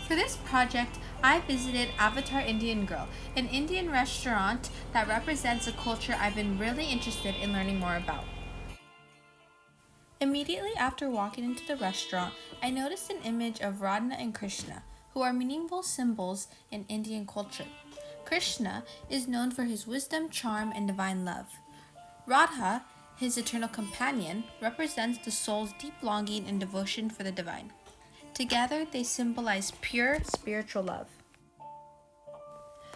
For this project, I visited Avatar Indian Grill, an Indian restaurant that represents a culture I've been really interested in learning more about. Immediately after walking into the restaurant, I noticed an image of Radha and Krishna, who are meaningful symbols in Indian culture. Krishna is known for his wisdom, charm, and divine love. Radha, his eternal companion, represents the soul's deep longing and devotion for the divine. Together, they symbolize pure spiritual love.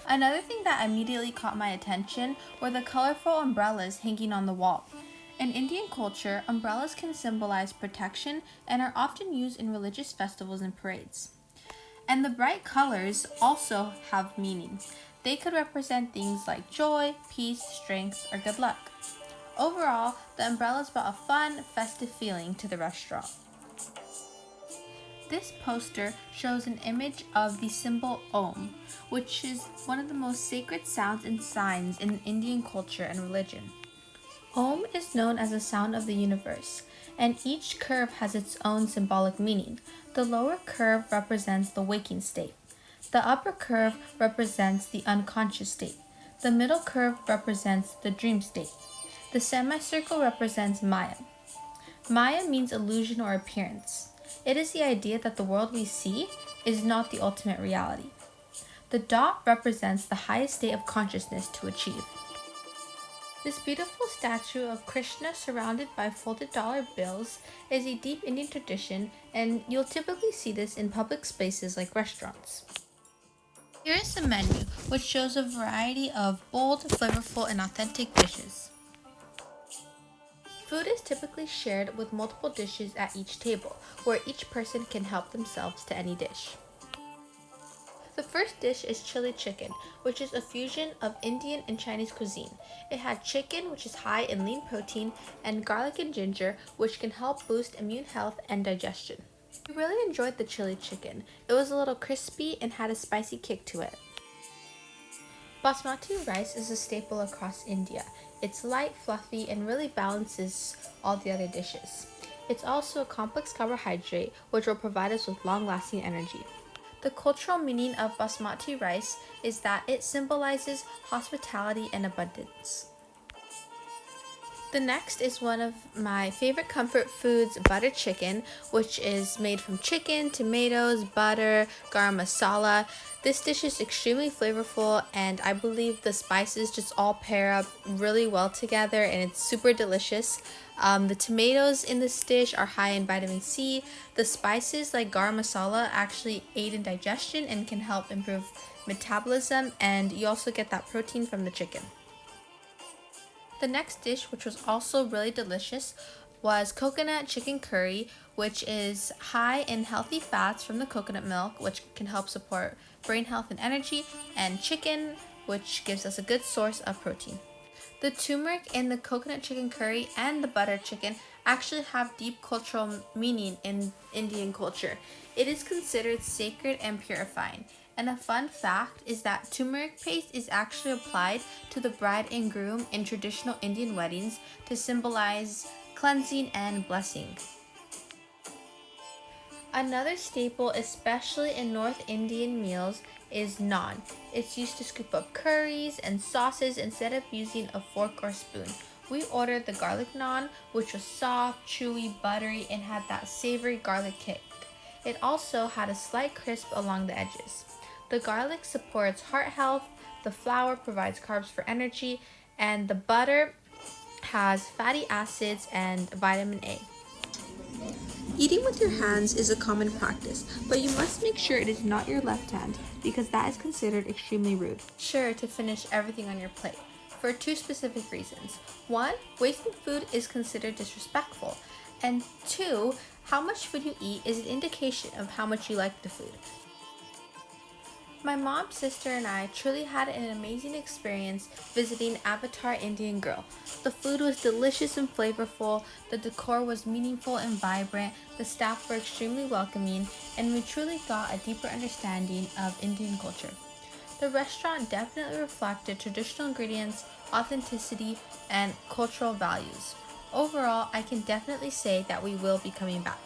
Another thing that immediately caught my attention were the colorful umbrellas hanging on the wall. In Indian culture, umbrellas can symbolize protection and are often used in religious festivals and parades. And the bright colors also have meaning. They could represent things like joy, peace, strength, or good luck. Overall, the umbrellas brought a fun, festive feeling to the restaurant. This poster shows an image of the symbol Om, which is one of the most sacred sounds and signs in Indian culture and religion. Om is known as the sound of the universe, and each curve has its own symbolic meaning. The lower curve represents the waking state. The upper curve represents the unconscious state. The middle curve represents the dream state. The semicircle represents Maya. Maya means illusion or appearance. It is the idea that the world we see is not the ultimate reality. The dot represents the highest state of consciousness to achieve. This beautiful statue of Krishna surrounded by folded dollar bills is a deep Indian tradition, and you'll typically see this in public spaces like restaurants. Here is the menu, which shows a variety of bold, flavorful, and authentic dishes. Food is typically shared with multiple dishes at each table, where each person can help themselves to any dish. The first dish is chili chicken, which is a fusion of Indian and Chinese cuisine. It had chicken, which is high in lean protein, and garlic and ginger, which can help boost immune health and digestion. I really enjoyed the chili chicken. It was a little crispy and had a spicy kick to it. Basmati rice is a staple across India. It's light, fluffy, and really balances all the other dishes. It's also a complex carbohydrate, which will provide us with long-lasting energy. The cultural meaning of basmati rice is that it symbolizes hospitality and abundance. The next is one of my favorite comfort foods, butter chicken, which is made from chicken, tomatoes, butter, garam masala. This dish is extremely flavorful, and I believe the spices just all pair up really well together, and it's super delicious. The tomatoes in this dish are high in vitamin C. The spices like garam masala actually aid in digestion and can help improve metabolism, and you also get that protein from the chicken. The next dish, which was also really delicious, was coconut chicken curry, which is high in healthy fats from the coconut milk, which can help support brain health and energy, and chicken, which gives us a good source of protein. The turmeric in the coconut chicken curry and the butter chicken actually have deep cultural meaning in Indian culture. It is considered sacred and purifying. And a fun fact is that turmeric paste is actually applied to the bride and groom in traditional Indian weddings to symbolize cleansing and blessing. Another staple, especially in North Indian meals, is naan. It's used to scoop up curries and sauces instead of using a fork or spoon. We ordered the garlic naan, which was soft, chewy, buttery, and had that savory garlic kick. It also had a slight crisp along the edges. The garlic supports heart health, the flour provides carbs for energy, and the butter has fatty acids and vitamin A. Eating with your hands is a common practice, but you must make sure it is not your left hand because that is considered extremely rude. Sure to finish everything on your plate for two specific reasons. One, wasting food is considered disrespectful, and two, how much food you eat is an indication of how much you like the food. My mom, sister, and I truly had an amazing experience visiting Avatar Indian Grill. The food was delicious and flavorful, the decor was meaningful and vibrant, the staff were extremely welcoming, and we truly got a deeper understanding of Indian culture. The restaurant definitely reflected traditional ingredients, authenticity, and cultural values. Overall, I can definitely say that we will be coming back.